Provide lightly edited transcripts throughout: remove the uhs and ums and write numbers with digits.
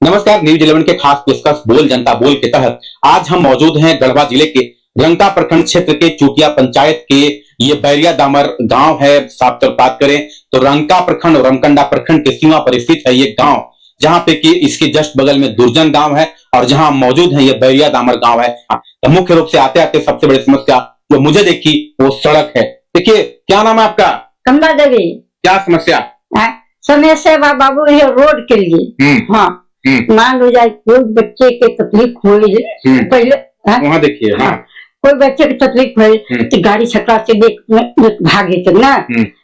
नमस्कार, न्यूज 11 के खास पेशकश बोल जनता बोल के तहत आज हम मौजूद हैं गढ़वा जिले के रंका प्रखंड क्षेत्र के चूटिया पंचायत के ये बैरिया दामर गांव है। साफ तौर बात करें तो रंका प्रखंड और रमकंडा प्रखंड के सीमा पर स्थित है ये गांव, जहां पे कि इसके जस्ट बगल में दुर्जन गांव है और जहां हम मौजूद हैं ये बैरिया दामर गांव है। तो मुख्य रूप से आते आते सबसे बड़ी समस्या जो मुझे देखी वो सड़क है। देखिए, क्या नाम है आपका? कमला देवी। क्या समस्या? समस्या बाबू ये रोड के लिए। हाँ, मान लो जाए कोई बच्चे के तकलीफ हुई पहले वहाँ देखिए। हाँ, कोई बच्चे की तकलीफ हुई तो गाड़ी छकड़ा से देख भागे थे ना।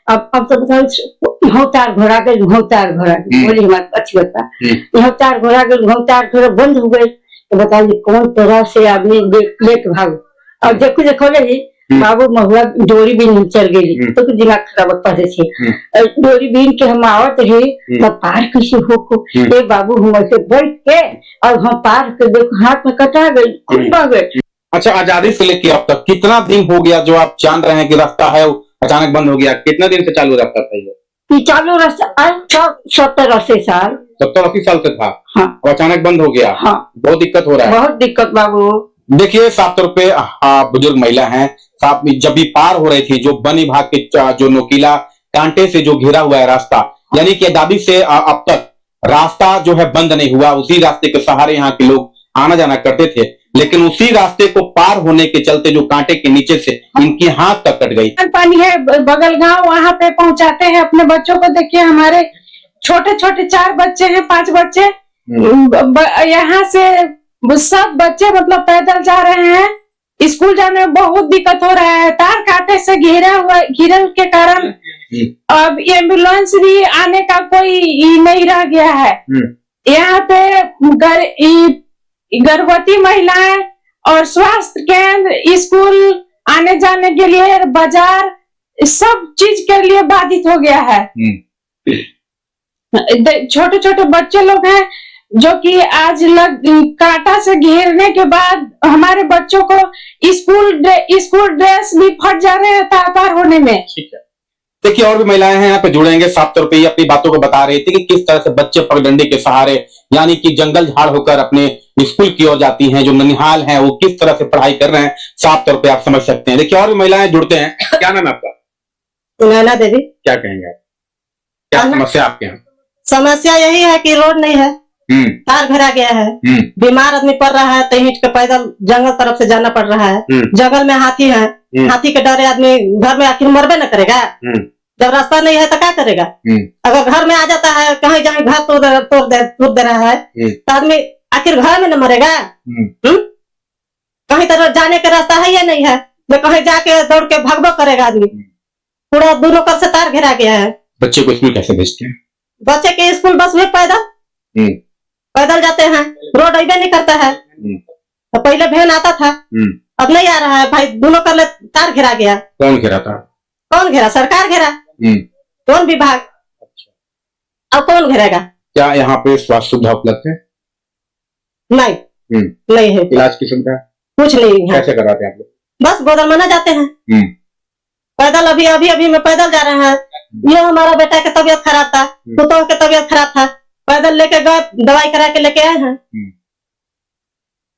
अब तो बताओ तार घोड़ा गए बोली हमारे अच्छी बता तार घोड़ा गए तार घोड़ा बंद हो गए तो बताइए कौन तरह से आदमी लेके भागो। और देखो बाबू महुआ डोरी बीन चल गई तो दिमाग खराब पड़े थे। डोरी बीन के हम आवत रहे पार किसी हो बाबू हम ऐसे बैठ के और हम पार के देखो हाथ में कटा गई। अच्छा, आजादी से लेके अब तक कितना दिन हो गया जो आप जान रहे हैं कि रास्ता है अचानक बंद हो गया? कितना दिन से चालू रास्ता था ये? चालू रास्ता 70-80 साल 70-80 साल से था। हाँ। और अचानक बंद हो गया। हाँ। बहुत दिक्कत हो रहा है। बहुत दिक्कत बाबू। देखिए, साफ तौर पे बुजुर्ग महिला हैं, साफ जब भी पार हो रही थी जो वन विभाग के जो नोकीला कांटे से जो घिरा हुआ है रास्ता, यानी कि दादी से अब तक रास्ता जो है बंद नहीं हुआ। उसी रास्ते के सहारे यहाँ के लोग आना जाना करते थे, लेकिन उसी रास्ते को पार होने के चलते जो कांटे के नीचे से इनकी हाथ तक कट गई। पानी है बगल गांव, वहाँ पे पहुंचाते हैं अपने बच्चों को। देखिए हमारे छोटे छोटे 4 बच्चे हैं, 5 बच्चे यहाँ से सब बच्चे मतलब पैदल जा रहे हैं। स्कूल जाने में बहुत दिक्कत हो रहा है। तार कांटे से घिरल के कारण अब एम्बुलेंस भी आने का कोई नहीं रह गया है। यहाँ पे गर्भवती महिलाएं और स्वास्थ्य केंद्र, स्कूल आने जाने के लिए, बाजार, सब चीज के लिए बाधित हो गया है। छोटे छोटे बच्चे लोग हैं जो कि आज कांटा से घेरने के बाद हमारे बच्चों को स्कूल ड्रेस भी फट जा रहे हैं पार होने में। ठीक है, देखिए और भी महिलाएं हैं यहाँ पे जुड़ेंगे। साफ तौर पे ये अपनी बातों को बता रही थी कि किस तरह से बच्चे पगडंडी के सहारे यानी कि जंगल झाड़ होकर अपने स्कूल की ओर जाती हैं। जो ननिहाल हैं वो किस तरह से पढ़ाई कर रहे हैं, साफ तौर पे आप समझ सकते हैं। देखिए और भी महिलाएं जुड़ते हैं। क्या नाम है आपका? नैना देवी। क्या कहेंगे आप? क्या समस्या आपके यहाँ? समस्या यही है कि रोड नहीं है, तार भरा गया है, बीमार आदमी पड़ रहा है तो हीट के पैदल जंगल तरफ से जाना पड़ रहा है। जंगल में हाथी है, हाथी के डरे आदमी घर में आखिर मरबे न करेगा। जब रास्ता नहीं है तो क्या करेगा? अगर घर में आ जाता है, कहीं जाए घर तोड़ दे रहा है तो आदमी आखिर घर में न मरेगा। कहीं तरह जाने का रास्ता है या नहीं है, तो कहीं जाके दौड़ के भागबो करेगा आदमी। पूरा दोनों कर से तार घेरा गया है। बच्चे को स्कूल कैसे भेजते हैं? बच्चे के स्कूल बस में पैदल जाते हैं, रोड अबे नहीं करता है। तो पहले वैन आता था, अब नहीं आ रहा है भाई। दोनों कर ले तार घेरा गया। कौन घेरा था? कौन घेरा? सरकार घेरा। कौन विभाग? अच्छा। अब कौन घेरेगा? क्या यहाँ पे स्वास्थ्य सुविधा उपलब्ध है? नहीं, नहीं है। इलाज की सुविधा कुछ नहीं है। कैसे कराते हैं आप लोग? बस गोदरमना जाते हैं पैदल। अभी मैं पैदल जा रहा है। ये हमारा बेटा की तबीयत खराब था, पुतों की तबीयत खराब था, पैदल लेके गए, दवाई करा के लेके आए हैं।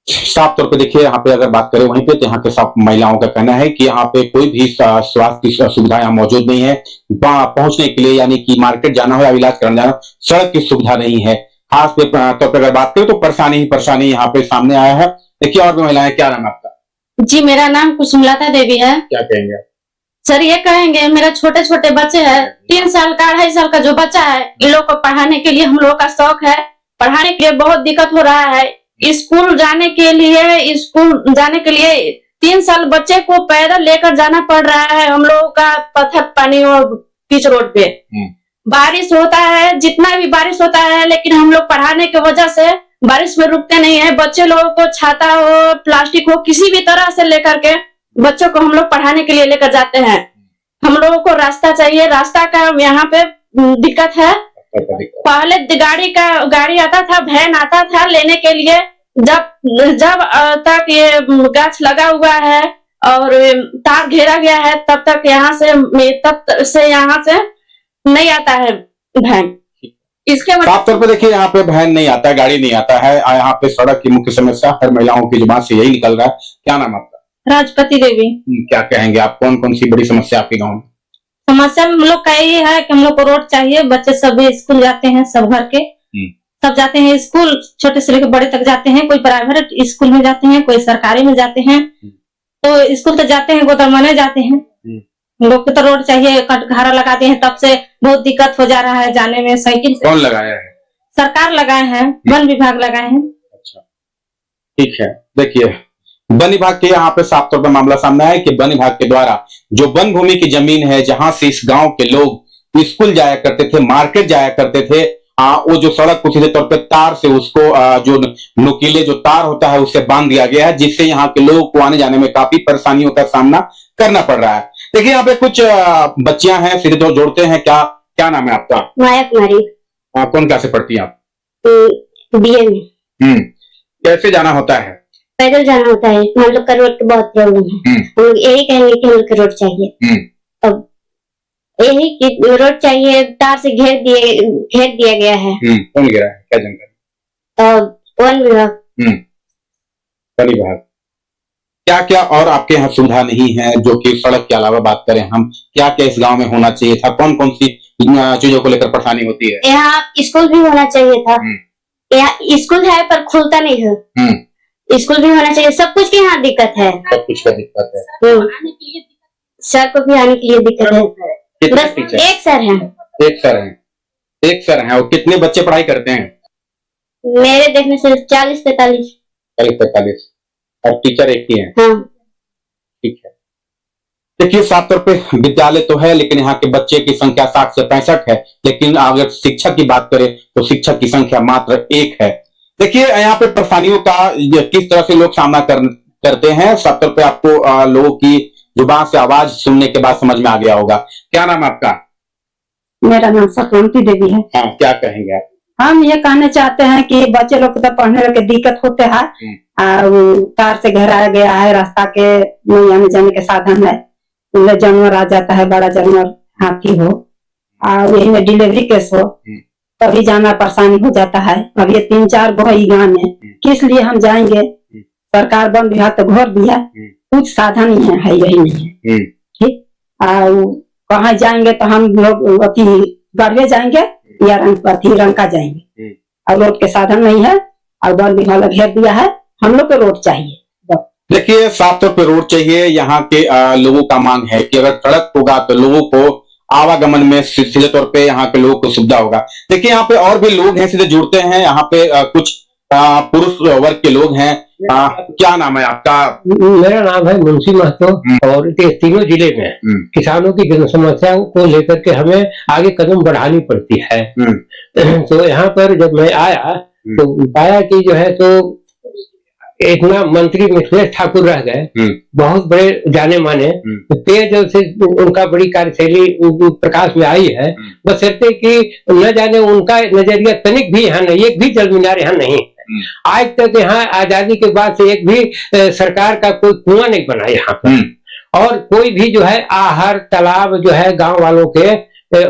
साफ तौर पे देखिए यहाँ पे अगर बात करें वहीं पे तो यहाँ के सब महिलाओं का कहना है कि यहाँ पे कोई भी स्वास्थ्य की सुविधा यहाँ मौजूद नहीं है। पहुंचने के लिए यानी कि मार्केट जाना हो या इलाज कराने जाना, सड़क की सुविधा नहीं है। खास तौर पर अगर बात करें तो परेशानी ही परेशानी यहाँ पे सामने आया है। देखिए और भी महिलाएं। क्या नाम है आपका? जी, मेरा नाम कुसुमलता देवी है। क्या कहेंगे सर? ये कहेंगे मेरे छोटे छोटे बच्चे हैं, 3 साल का 2.5 साल का जो बच्चा है, इन लोग को पढ़ाने के लिए हम लोग का शौक है। पढ़ाने के लिए बहुत दिक्कत हो रहा है। स्कूल जाने के लिए 3 साल बच्चे को पैदल लेकर जाना पड़ रहा है। हम लोगों का पत्थर पानी और पिच रोड पे बारिश होता है, जितना भी बारिश होता है, लेकिन हम लोग पढ़ाने की वजह से बारिश में रुकते नहीं है। बच्चे लोगों को छाता हो, प्लास्टिक हो, किसी भी तरह से लेकर के बच्चों को हम लोग पढ़ाने के लिए लेकर जाते हैं। हम लोगों को रास्ता चाहिए, रास्ता का यहाँ पे दिक्कत है। पहले गाड़ी आता था, वैन आता था लेने के लिए। जब तक ये गाछ लगा हुआ है और तार घेरा गया है तब तक यहाँ से नहीं आता है वैन। इसके साफ तौर पर देखिए यहाँ पे वैन नहीं आता है, गाड़ी नहीं आता है, यहाँ पे सड़क की मुख्य समस्या हर महिलाओं की जुबान से यही निकल रहा है। क्या नाम है आपका? राजपति देवी। क्या कहेंगे आप, कौन कौन सी बड़ी समस्या आपके गाँव में? समस्या हम लोग का यही है कि हम लोग को रोड चाहिए। बच्चे सभी स्कूल जाते हैं, सब घर के सब जाते हैं स्कूल, छोटे से लेकर बड़े तक जाते हैं। कोई प्राइवेट स्कूल में जाते हैं, कोई सरकारी में जाते हैं। तो स्कूल तो जाते हैं, गोदरमने जाते हैं। हम लोग को तो रोड चाहिए। कटघारा लगाते हैं, तब से बहुत दिक्कत हो जा रहा है जाने में। साइकिल से कौन लगाया है? सरकार लगाए हैं, वन विभाग लगाए हैं। अच्छा, ठीक है। देखिए वन विभाग के यहाँ पे साफ तौर पर मामला सामने आया कि वन विभाग के द्वारा जो वन भूमि की जमीन है, जहां से इस गांव के लोग स्कूल जाया करते थे, मार्केट जाया करते थे, वो जो सड़क को सीधे तौर पे तार से उसको जो नुकीले जो तार होता है उससे बांध दिया गया है, जिससे यहाँ के लोगों को आने जाने में काफी परेशानियों का सामना करना पड़ रहा है। देखिए यहाँ पे कुछ बच्चियां हैं, सीधे तौर जोड़ते हैं। क्या क्या नाम है आपका? माया कुमारी। कौन क्लास से पढ़ती हैं आप? बीए में। कैसे जाना होता है? पैदल जाना होता है। हम लोग का रोड की बहुत प्रॉब्लम है। हम लोग यही कहेंगे कि हम लोग का रोड चाहिए। अब यही कि रोड चाहिए, तार से घेर दिया गया है। कौन घेरा है, क्या जानकारी? वन विभाग। वन विभाग। क्या क्या और आपके यहाँ सुविधा नहीं है, जो कि सड़क के अलावा बात करें हम, क्या क्या इस गांव में होना चाहिए था? कौन कौन सी चीजों को लेकर परेशानी होती है? यहाँ स्कूल भी होना चाहिए था। यहाँ स्कूल है पर खुलता नहीं है। स्कूल भी होना चाहिए। सब कुछ की यहाँ दिक्कत है। सब कुछ का दिक्कत है। सर को भी आने के लिए दिक्कत है। बस एक सर है। एक सर है। एक सर है। और कितने बच्चे पढ़ाई करते हैं? मेरे देखने से 40-45। 40-45। और टीचर एक ही है? हाँ। ठीक है। देखिए साफ तौर पे विद्यालय तो है, लेकिन यहाँ के बच्चे की संख्या 60 से 65 है। लेकिन अगर शिक्षक की बात करें तो शिक्षक की संख्या मात्र 1 है। देखिए यहाँ पे परेशानियों का किस तरह से लोग सामना करते हैं, साफ तौर पे आपको लोगों की जुबान से आवाज सुनने के बाद समझ में आ गया होगा। क्या नाम है आपका? मेरा नाम सतवंती देवी है। हाँ, क्या कहेंगे आप? हम ये कहना चाहते हैं कि बच्चे लोग को तो पढ़ने के दिक्कत होते हैं। तार से घेराया गया है, रास्ता के नहीं आने जाने के साधन है। जानवर आ जाता है, बड़ा जानवर, हाथी हो और यही में डिलीवरी केस हो, तभी जाना परेशानी हो जाता है। अब ये 3-4 गोई गाँव में किस लिए हम जाएंगे? सरकार वन विभाग तो घोर दिया, कुछ साधन ही है यही नहीं है। ठीक, कहाँ जाएंगे तो हम लोग अति गढ़वे जाएंगे या रंका जाएंगे, और रोड के साधन नहीं है और वन विभाग घेर दिया है। हम लोग को रोड चाहिए। देखिए साफ तौर पे रोड चाहिए। यहाँ के लोगों का मांग है कि अगर सड़क होगा तो लोगों को आवागमन में सीधे तौर पे यहाँ के लोगों को सुविधा होगा। देखिए यहाँ पे और भी लोग हैं, सीधे जुड़ते हैं। यहाँ पे कुछ पुरुष वर्ग के लोग हैं। क्या नाम है आपका? मेरा नाम है मुंशी महतो। और तीनों जिले में किसानों की जन समस्याओं को लेकर के हमें आगे कदम बढ़ानी पड़ती है। तो यहाँ पर जब मैं आया तो पाया कि जो है तो इतना मंत्री मिथिलेश ठाकुर रह गए, बहुत बड़े जाने माने, पेयजल से उनका बड़ी कार्यशैली प्रकाश में आई है। बशर्ते कि न जाने उनका नजरिया तनिक भी यहाँ नहीं, एक भी जल मीनार यहाँ नहीं है। आज तक यहाँ आजादी के बाद से एक भी सरकार का कोई कुआं नहीं बना यहाँ पर। और कोई भी जो है आहर तालाब जो है गांव वालों के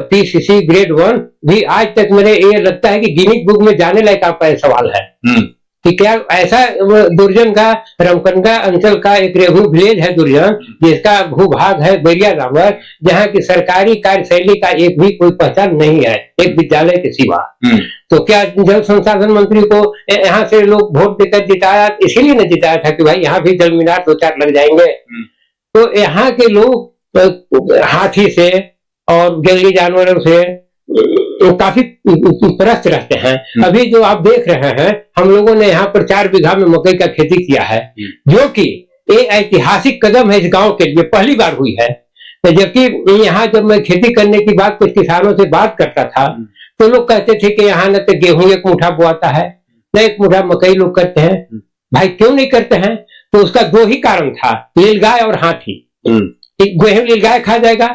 PCC ग्रेड 1 भी आज तक मेरे ये लगता है कि गिनीज बुक में जाने लायक आपका सवाल है कि क्या ऐसा दुर्जन का रमकंडा अंचल का एक रेहू विलेज है दुर्जन, जिसका भूभाग है बैरिया दामर, जहाँ की सरकारी कार्यशैली का एक भी कोई पहचान नहीं है, एक विद्यालय के सिवा। तो क्या जल संसाधन मंत्री को यहाँ से लोग वोट देकर जिताया? इसीलिए न जिताया था कि भाई यहाँ भी जल मीनार 2-4 लग जाएंगे। तो यहाँ के लोग हाथी से और जंगली जानवरों से काफी त्रस्त रहते हैं। अभी जो आप देख रहे हैं, हम लोगों ने यहाँ पर 4 बीघा में मकई का खेती किया है, जो कि एक ऐतिहासिक कदम है इस गांव के लिए, पहली बार हुई है। जबकि यहाँ जब मैं खेती करने की बात कुछ किसानों से बात करता था तो लोग कहते थे कि यहाँ न तो गेहूं 1 मुठा बोआता है, न 1 मुठा मकई लोग करते हैं। भाई क्यों नहीं करते हैं? तो उसका 2 ही कारण था, नीलगाय और हाथी। गेहूं नीलगाय खा जाएगा,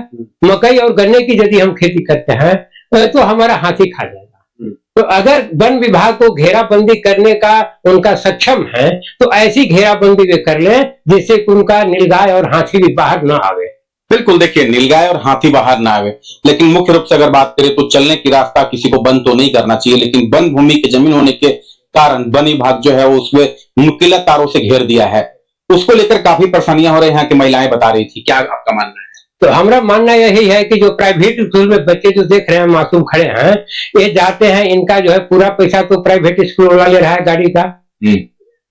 मकई और गन्ने की यदि हम खेती करते हैं तो हमारा हाथी खा जाएगा। तो अगर वन विभाग को घेराबंदी करने का उनका सक्षम है तो ऐसी घेराबंदी वे कर लें जिससे उनका नीलगाय और हाथी भी बाहर न आवे। बिल्कुल, देखिए नीलगाय और हाथी बाहर ना आवे, लेकिन मुख्य रूप से अगर बात करें तो चलने की रास्ता किसी को बंद तो नहीं करना चाहिए, लेकिन वन भूमि की जमीन होने के कारण वन विभाग जो है वो उसमें नुकीला तारों से घेर दिया है। उसको लेकर काफी परेशानियां हो रही हैं कि महिलाएं बता रही थी, क्या आपका मानना है? तो हमारा मानना यही है कि जो प्राइवेट स्कूल में बच्चे जो देख रहे हैं मासूम खड़े हैं, ये जाते हैं, इनका जो है पूरा पैसा तो प्राइवेट स्कूल वाला ले रहा है गाड़ी का।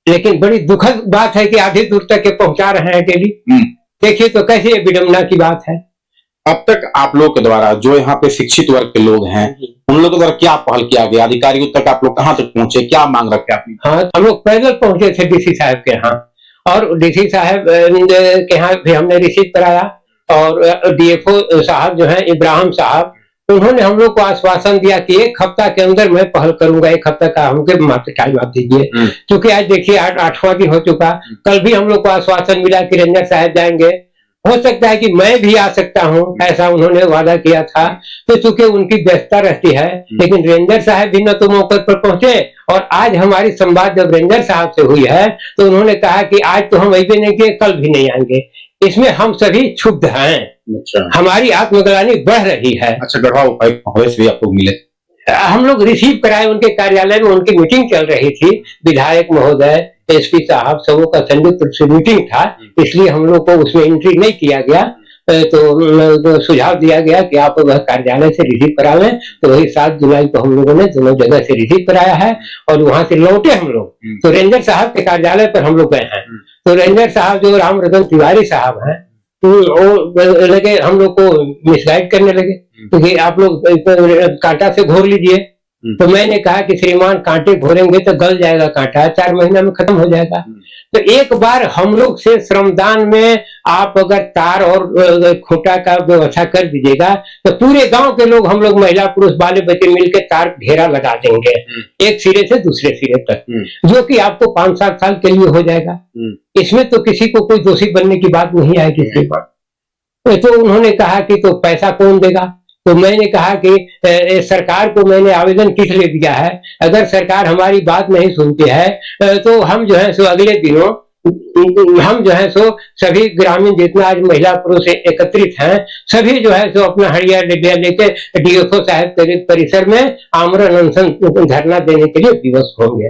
लेकिन बड़ी दुखद बात है कि आधी दूर तक के पहुंचा रहे हैं डेली। देखिए तो कैसे ये विडंबना की बात है। अब तक आप लोग के द्वारा जो यहाँ पे शिक्षित वर्ग के लोग हैं, उन लोगों द्वारा क्या पहल किया गया? अधिकारियों तक आप लोग कहाँ तक पहुंचे, क्या मांग रखे आपने? हाँ, हम लोग पैदल पहुंचे थे डीसी साहब के यहाँ, और डीसी साहब के यहाँ भी हमने रिसीव कराया, और डीएफओ साहब जो है इब्राहिम साहब, उन्होंने हम लोग को आश्वासन दिया कि 1 हफ्ता के अंदर मैं पहल करूंगा। 1 हफ्ता का हमके मात्र टाइम आप दीजिए, क्योंकि आज देखिए 8वां दिन हो चुका। कल भी हम लोग को आश्वासन मिला कि रंजन साहब जाएंगे, हो सकता है कि मैं भी आ सकता हूं, ऐसा उन्होंने वादा किया था। तो चूंकि उनकी व्यस्तता रहती है, लेकिन रेंजर साहब भी न तो मौके पर पहुंचे, और आज हमारी संवाद जब रेंजर साहब से हुई है तो उन्होंने कहा कि आज तो हम अभी नहीं किए, कल भी नहीं आएंगे। इसमें हम सभी क्षुब्ध हैं। अच्छा, हमारी आत्मग्लानि बढ़ रही है। अच्छा, गढ़वा उपायुक्त महोदय से भी आप लोग मिले? हम लोग रिसीव कराए, उनके कार्यालय में उनकी मीटिंग चल रही थी, विधायक महोदय, एसपी साहब, सबों का संयुक्त रूप से मीटिंग था, इसलिए हम लोग को उसमें एंट्री नहीं किया गया। तो सुझाव दिया गया कि आप वह कार्यालय से रिसीव करा लें। तो वही 7 जुलाई को हम लोगों ने दोनों जगह से रिसीव कराया है, और वहां से लौटे हम लोग तो रेंजर साहब के कार्यालय पर हम लोग गए हैं। तो रेंजर साहब जो राम रतन तिवारी साहब हैं, तो वो लगे हम लोग को मिसगाइड करने लगे, क्योंकि आप लोग कांटा से घोर लीजिए। तो मैंने कहा कि श्रीमान कांटे घोरेंगे तो गल जाएगा कांटा, 4 महीना में खत्म हो जाएगा। तो एक बार हम लोग से श्रमदान में आप अगर तार और खूंटा का व्यवस्था कर दीजिएगा तो पूरे गांव के लोग, हम लोग महिला पुरुष बाले बच्चे मिलकर तार घेरा लगा देंगे एक सिरे से दूसरे सिरे तक, जो कि आपको 5-7 साल के लिए हो जाएगा। इसमें तो किसी को कोई दोषी बनने की बात नहीं आएगी श्रीमान। तो उन्होंने कहा कि तो पैसा कौन देगा? तो मैंने कहा कि सरकार को मैंने आवेदन किस लिए दिया है, अगर सरकार हमारी बात नहीं सुनती है तो हम जो है सो अगले दिनों हम जो है सो सभी ग्रामीण जितना आज महिला पुरुष एकत्रित हैं, सभी जो है सो अपना हड़िया डिबिया लेके डीएफओ साहब के परिसर में आमरण अनशन धरना देने के लिए विवश होंगे।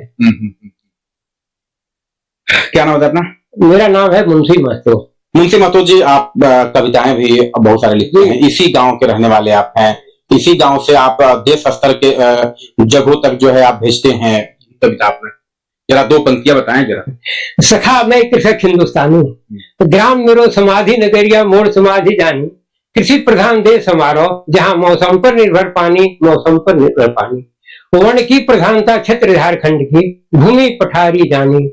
क्या नाम है अपना? मेरा नाम है मुंशी महतो। मुंशी महतो जी, आप कविताएं भी बहुत सारे लिखते हैं, इसी गांव के रहने वाले आप हैं, इसी गांव से आप देश स्तर के जगहों तक जो है आप भेजते हैं कविता। आपने जरा 2 पंक्तियां बताएं जरा। सखा मैं कृषक हिंदुस्तानी, ग्राम मेरो समाधि नगरिया मोड़ समाधि जानी, कृषि प्रधान देश हमारो जहाँ मौसम पर निर्भर पानी, मौसम पर निर्भर पानी, वर्ण की प्रधानता क्षेत्र झारखंड की, भूमि पठारी जानी,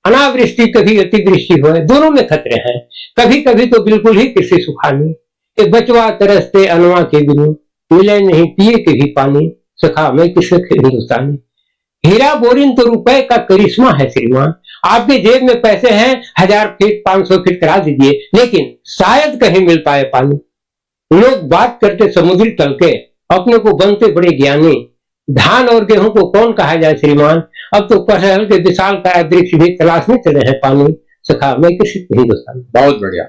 अनावृष्टि कभी अतिवृष्टि हो, दोनों में खतरे हैं, कभी कभी तो बिल्कुल ही कृषि सुखानी, बचवा तरसते अनवा के बिनु, मिले नहीं पिए के भी पानी, सखा मैं कृषक हिंदुस्तानी। हीरा बोरिंग तो रुपए का करिश्मा है श्रीमान, आपके जेब में पैसे हैं, 1000 फीट 500 फीट करा दीजिए, लेकिन शायद कहीं मिल पाए पानी। लोग बात करते समुद्री तल के, अपने को बनते बड़े ज्ञानी, धान और गेहूं को कौन कहा जाए श्रीमान, अब तो कटहल के विशाल का वृक्ष भी तलाशने चले हैं पानी, सखा मैं कृषि हिंदुस्तान। बहुत बढ़िया।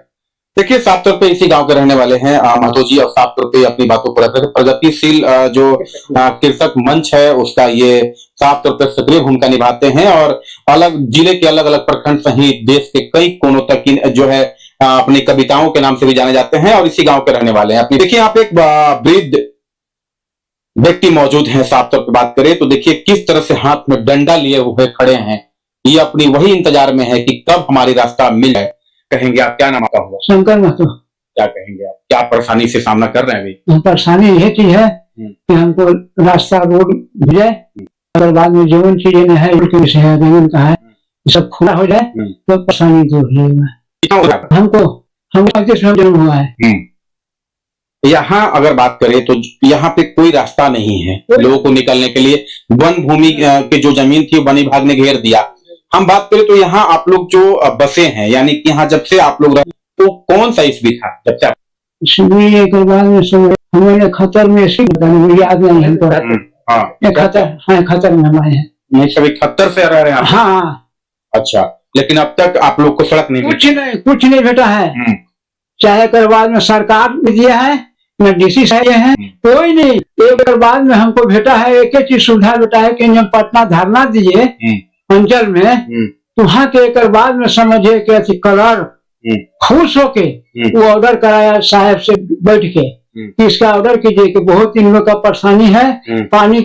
देखिए, साफ तौर पे इसी गांव के रहने वाले हैं महतो जी, और साफ तौर पे अपनी बातों पर प्रगतिशील जो कृषक मंच है उसका ये साफ तौर पर सक्रिय भूमिका निभाते हैं, और अलग जिले के अलग अलग प्रखंड सहित देश के कई कोनों तक जो है अपनी कविताओं के नाम से भी जाने जाते हैं, और इसी गांव के रहने वाले हैं। देखिए, आप एक वृद्ध व्यक्ति मौजूद हैं, साफ तौर पर बात करें तो देखिए किस तरह से हाथ में डंडा लिए हुए खड़े हैं, ये अपनी वही इंतजार में है कि कब हमारी रास्ता मिल जाए। कहेंगे आप, क्या नाम आपका हुआ? शंकर महतो। क्या कहेंगे आप, क्या परेशानी से सामना कर रहे हैं अभी? परेशानी यह चीज है कि हमको रास्ता रोड मिल जाए, अगर बाद में जीवन चीजें है जमीन का है सब खुला हो जाए तो परेशानी दूर हो जाएगा। हमको 35 में जन्म हुआ है। यहाँ अगर बात करें तो यहाँ पे कोई रास्ता नहीं है लोगों को निकलने के लिए, वन भूमि की जो जमीन थी वन विभाग ने घेर दिया। हम बात करें तो यहाँ आप लोग जो बसे हैं, यानी कि यहाँ जब से आप लोग तो कौन सा ईस्वी था जब से के बाद में हमारे खतर में याद नहीं हमको। खतर में हम आए हैं, नहीं सभी खतर से रह रहे हैं। हाँ। अच्छा, लेकिन अब तक आप लोग को सड़क नहीं, कुछ नहीं भेटा है। चाहे कर बाद में सरकार भी दिया है न डीसी साहब है, कोई नहीं। एक कर बाद में हमको भेटा है, एक ही चीज सुविधा भेटा है कि जब पटना धरना दिए अंचल में, तो वहाँ के एक बाद में समझे कि कलर खुश होके वो ऑर्डर कराया साहब से बैठ के कि इसका ऑर्डर कीजिए कि बहुत इन लोग का परेशानी है, पानी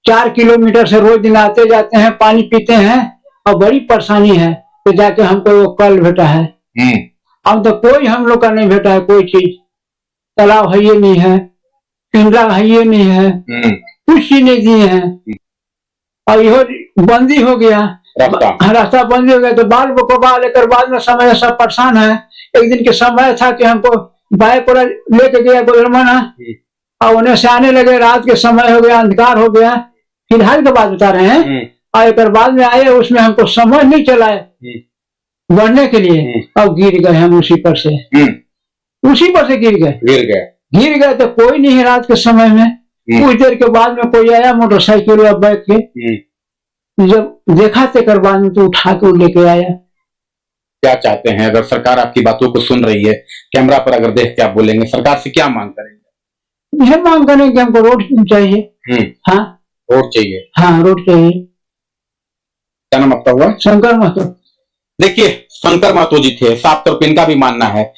4 किलोमीटर से रोज दिन आते जाते हैं, पानी पीते हैं और बड़ी परेशानी है। तो जाके हमको वो कल भेटा है। अब तो कोई हम लोग का नहीं भेटा है कोई चीज, तालाब है ये नहीं है, पिंजरा है ये नहीं है, कुछ चीज नहीं दिए हैं। और यो बंदी हो गया, रास्ता बंद हो गया, तो बाल बकोबा लेकर बाद में समय सब परेशान है। एक दिन के समय था कि हमको बाइक पर लेके गया गोदरमाना और उन्हें से आने लगे, रात के समय हो गया, अंधकार हो गया, फिलहाल के बाद बता रहे हैं। और एक बाद में आए, उसमें हमको समझ नहीं चला है बढ़ने के लिए, और गिर गए हम उसी पर से गिर गए। तो कोई नहीं है रात के समय में। कुछ देर के बाद में कोई आया मोटरसाइकिल या बैठ के, जब देखा तो बाद में तो उठा के लेके आया। क्या चाहते हैं, अगर सरकार आपकी बातों को सुन रही है, कैमरा पर अगर देख के आप बोलेंगे, सरकार से क्या मांग करेंगे? यह मांग करेंगे कि हमको रोड चाहिए। हाँ, रोड चाहिए। हाँ, रोड चाहिए। क्या नाम आपका हुआ? शंकर महतो। देखिए, शंकर महतो जी थे। साफ तौर पर इनका भी मानना है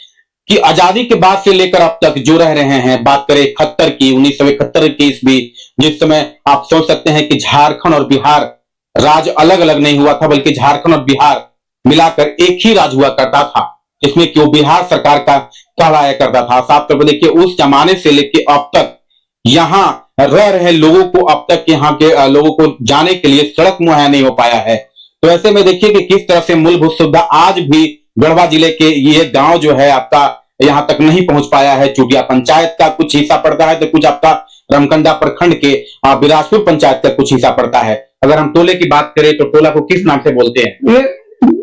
कि आजादी के बाद से लेकर अब तक जो रह रहे हैं, बात करें 71 की, 1971 की ईस्वी, जिस समय आप सोच सकते हैं कि झारखंड और बिहार राज्य अलग अलग नहीं हुआ था, बल्कि झारखंड और बिहार मिलाकर एक ही राज्य हुआ करता था, जिसमें कि वो बिहार सरकार का कहलाया करता था। साफ तौर पर देखिए, उस जमाने से लेकर अब तक यहाँ रह रहे लोगों को, अब तक यहाँ के लोगों को जाने के लिए सड़क मुहैया नहीं हो पाया है। तो ऐसे में देखिए कि किस तरह से मूलभूत सुविधा आज भी गढ़वा जिले के ये गांव जो है आपका यहां तक नहीं पहुंच पाया है। चूटिया पंचायत का कुछ हिस्सा पड़ता है, तो कुछ आपका रमकंडा प्रखंड के बिराजपुर पंचायत का कुछ हिस्सा पड़ता है। अगर हम टोले की बात करें तो टोला को किस नाम से बोलते हैं? ये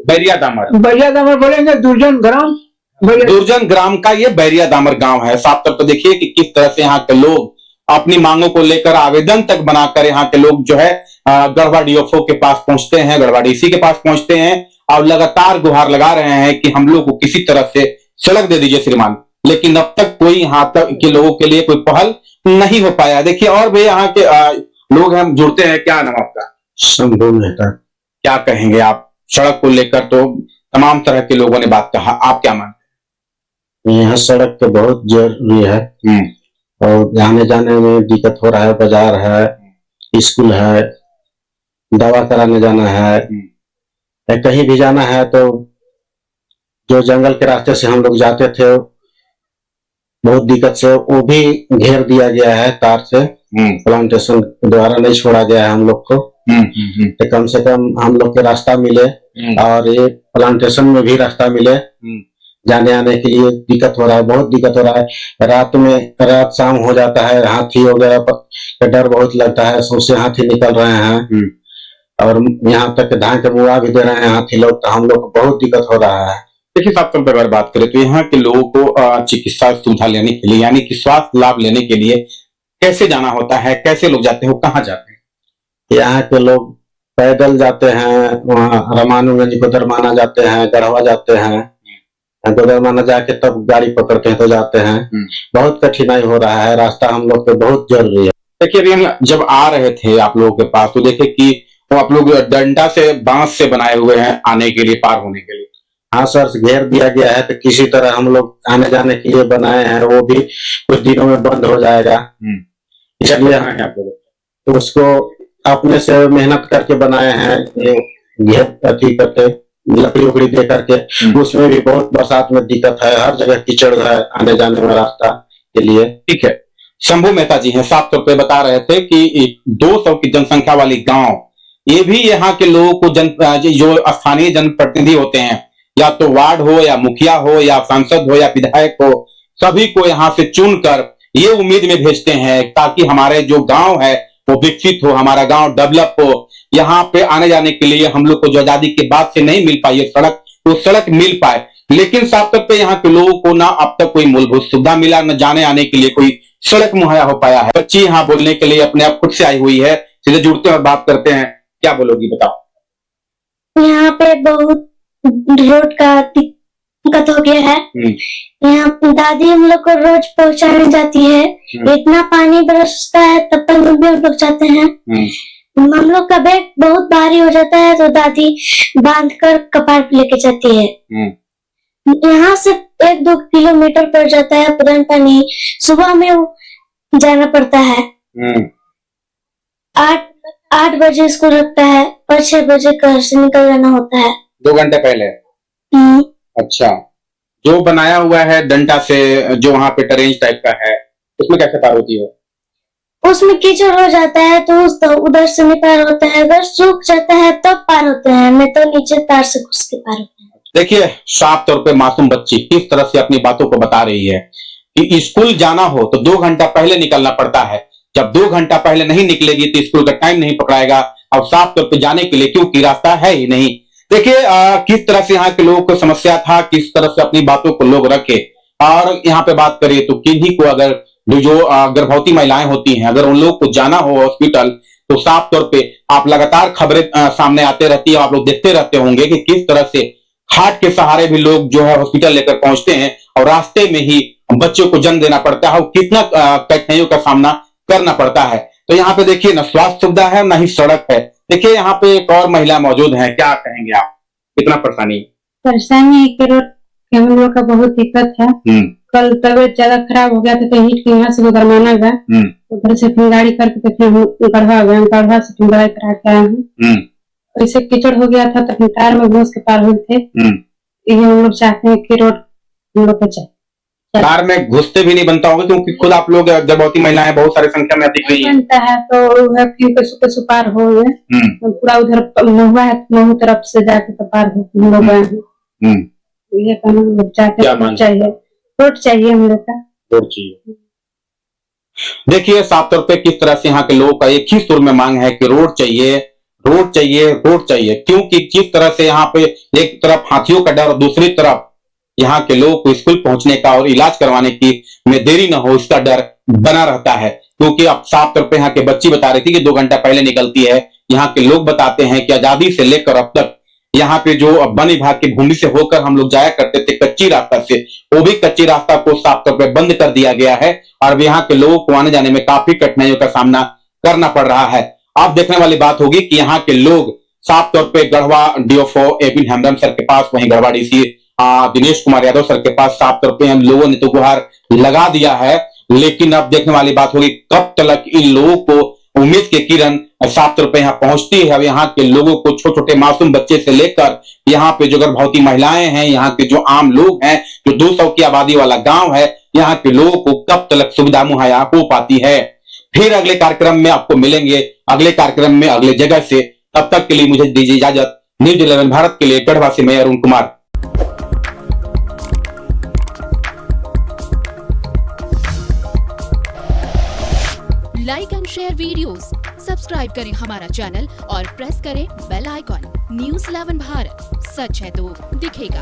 बैरिया दामर। बैरिया दामर बोलेंगे। दुर्जन ग्राम का ये बैरिया दामर गांव है। साफ तौर पर देखिए कि किस तरह से यहाँ के लोग अपनी मांगों को लेकर आवेदन तक बनाकर यहाँ के लोग जो है गढ़वा डीएफओ के पास पहुंचते हैं, गढ़वा डीसी के पास पहुंचते हैं और लगातार गुहार लगा रहे हैं कि हम लोग को किसी तरह से सड़क दे दीजिए श्रीमान। लेकिन अब तक कोई यहाँ तक के लोगों के लिए कोई पहल नहीं हो पाया। देखिए, और भी यहाँ के लोग हम जुड़ते हैं। क्या नाम आपका? शंभू मेहता। क्या कहेंगे आप सड़क को लेकर? तो तमाम तरह के लोगों ने बात कहा, आप क्या मानते हैं? यहाँ सड़क तो बहुत जरूरी है और आने जाने में दिक्कत हो रहा है। बाजार है, स्कूल है, दवा कराने जाना है, कहीं भी जाना है तो जो जंगल के रास्ते से हम लोग जाते थे बहुत दिक्कत से, वो भी घेर दिया गया है तार से। प्लांटेशन द्वारा नहीं छोड़ा गया है हम लोग को। तो कम से कम हम लोग के रास्ता मिले और ये प्लांटेशन में भी रास्ता मिले। जाने आने के लिए दिक्कत हो रहा है, बहुत दिक्कत हो रहा है। रात शाम हो जाता है, हाथी वगैरह का डर बहुत लगता है, सौंसे हाथी निकल रहे हैं और यहाँ तक धान के मुआ भी दे रहे हैं हाथी लोग। तो हम लोग को बहुत दिक्कत हो रहा है। देखिए, साफ तौर पर अगर बात करें तो यहाँ के लोगों को चिकित्सा सुविधा लेने के लिए, यानी कि स्वास्थ्य लाभ लेने के लिए कैसे जाना होता है, कैसे लोग जाते हैं, कहाँ जाते हैं? यहाँ के लोग पैदल जाते हैं, वहाँ रामानुगंज गोदरमाना जाते हैं, गढ़वा जाते हैं, गोदरमाना जाके तब गाड़ी पकड़ते हैं तो जाते हैं। बहुत कठिनाई हो रहा है, रास्ता हम लोग पे बहुत जरूरी है। देखिए, अभी हम जब आ रहे थे आप लोगों के पास तो देखे कि वो आप लोग डंडा से, बांस से बनाए हुए हैं आने के लिए, पार होने के लिए। हाँ सर, घेर दिया गया है तो किसी तरह हम लोग आने जाने के लिए बनाए हैं, वो भी कुछ दिनों में बंद हो जाएगा। इसलिए तो उसको अपने से मेहनत करके बनाए हैं, घेर अथी करके लकड़ी उकड़ी दे करके। उसमें भी बहुत बरसात में दिक्कत है, हर जगह कीचड़ है आने जाने में रास्ता के लिए। ठीक है, शंभू मेहता जी हैं, साफ तौर पे बता रहे थे कि 200 की जनसंख्या वाली गांव, ये भी यहाँ के लोगों को जो स्थानीय जनप्रतिनिधि होते हैं, या तो वार्ड हो या मुखिया हो या सांसद हो या विधायक हो, सभी को यहाँ से चुनकर ये उम्मीद में भेजते हैं ताकि हमारे जो गांव है वो विकसित हो, हमारा गांव डेवलप हो। यहाँ पे आने जाने के लिए हम लोग को जो आजादी के बाद से नहीं मिल पाई है सड़क, वो सड़क मिल पाए। लेकिन साफ तौर पे यहाँ के लोगों को ना अब तक कोई मूलभूत सुविधा मिला, न जाने आने के लिए कोई सड़क मुहैया हो पाया है। बच्ची यहाँ बोलने के लिए अपने आप खुद से आई हुई है, सीधे जुड़ते हैं और बात करते हैं। क्या बोलोगी, बताओ। यहाँ पे बहुत रोड का दिक्कत हो गया है। यहाँ दादी हम लोग को रोज पहुँचाने जाती है। इतना पानी बरसता है तब तक हम लोग जाते हैं। हम लोग का बैग बहुत भारी हो जाता है तो दादी बांध कर कपार पे लेके जाती है। यहाँ से 1-2 किलोमीटर पड़ जाता है पुरान पानी। सुबह में जाना पड़ता है। 8 बजे स्कूल लगता है और 6 बजे घर से निकल जाना होता है। 2 घंटे पहले। अच्छा, जो बनाया हुआ है डंडा से, जो वहाँ पे टरेंज टाइप का है, उसमें कैसे पार होती है? उसमें कीचड़ हो जाता है तो उधर से नहीं पार होता है। अगर सूख जाता है तब पार होते हैं, नहीं तो नीचे तार से घुस के पार होते हैं। देखिए, साफ तौर पे मासूम बच्ची किस तरह से अपनी बातों को बता रही है कि स्कूल जाना हो तो 2 घंटा पहले निकलना पड़ता है। जब 2 घंटा पहले नहीं निकलेगी तो स्कूल का टाइम नहीं पकड़ाएगा और साफ तौर पे जाने के लिए क्योंकि रास्ता है ही नहीं। देखिए किस तरह से यहाँ के लोगों को समस्या था, किस तरह से अपनी बातों को लोग रखे। और यहाँ पे बात करें तो किन्हीं को अगर जो गर्भवती महिलाएं होती हैं, अगर उन लोग को जाना हो हॉस्पिटल तो साफ तौर पे आप लगातार खबरें सामने आते रहती है, आप लोग देखते रहते होंगे कि किस तरह से खाट के सहारे भी लोग जो है हॉस्पिटल लेकर पहुंचते हैं और रास्ते में ही बच्चों को जन्म देना पड़ता है और कितना कठिनाइयों का सामना करना पड़ता है। तो यहाँ पे देखिए, न स्वास्थ्य सुविधा है न ही सड़क है। देखिए यहाँ पे एक और महिला मौजूद है, क्या कहेंगे आप? कितना परेशानी है कि रोड के हम लोग का बहुत दिक्कत है। कल तबीयत ज्यादा खराब हो गया था तो हीट के यहाँ से गुजरवाना गया, उधर से फिर गाड़ी करके तो फिर हम गढ़वा गए, गढ़वा से फिर दवाई करा के आए हैं। ऐसे कीचड़ हो गया था तो फिर टायर में घुस के पार हुए थे। ये हम लोग चाहते हैं कि रोड हम लोग को चाहिए। कार में घुसते भी नहीं बनता होगा क्योंकि खुद आप लोग गर्भवती महिलाएं बहुत सारी संख्या में दिख रही है। बनता है तो पार हो गए तो पूरा उधर महुआ है, महू तरफ से जाके तो पार हो हम लोग गए। ये हम लोग चाहते हैं चाहिए रोड चाहिए, हम लोग का रोड चाहिए। देखिए साफ तौर पे किस तरह से यहाँ के लोगों का एक ही सुर में मांग है कि रोड चाहिए, रोड चाहिए, रोड चाहिए। क्योंकि किस तरह से यहाँ पे एक तरफ हाथियों का डर और दूसरी तरफ यहाँ के लोगों को स्कूल पहुंचने का और इलाज करवाने की में देरी न हो इसका डर बना रहता है। क्योंकि अब साफ तौर पे यहाँ के बच्ची बता रही थी कि 2 घंटा पहले निकलती है। यहाँ के लोग बताते हैं कि आजादी से लेकर अब तक यहाँ पे जो वन विभाग की भूमि से होकर हम लोग जाया करते थे कच्ची रास्ता से, वो भी कच्ची रास्ता को साफ तौर पे बंद कर दिया गया है और यहाँ के लोगों को आने जाने में काफी कठिनाइयों का सामना करना पड़ रहा है। अब देखने वाली बात होगी कि यहाँ के लोग साफ तौर पे Garhwa DFO AP Hembram sir के पास, वहीं गढ़वा डीसी दिनेश कुमार यादव सर के पास साफ तौर पे हम लोगों ने तो गुहार लगा दिया है। लेकिन अब देखने वाली बात होगी कब तक इन लोगों को उम्मीद की किरण साफ तौर पे यहाँ पहुंचती है। अब यहाँ के लोगों को छोटे छोटे मासूम बच्चे से लेकर यहाँ पे जो गर्भवती महिलाएं हैं, यहाँ के जो आम लोग हैं, जो 200 की आबादी वाला गांव है, यहाँ के लोगों को कब तक सुविधा मुहैया हो पाती है। फिर अगले कार्यक्रम में आपको मिलेंगे, अगले कार्यक्रम में अगले जगह से। तब तक के लिए मुझे दीजिए इजाजत। न्यूज 11 भारत के लिए गढ़वा से मैं Arun Kumar. Like and share videos, subscribe करें हमारा चैनल और प्रेस करें बेल आइकॉन। न्यूज़ 11 भारत, सच है तो दिखेगा।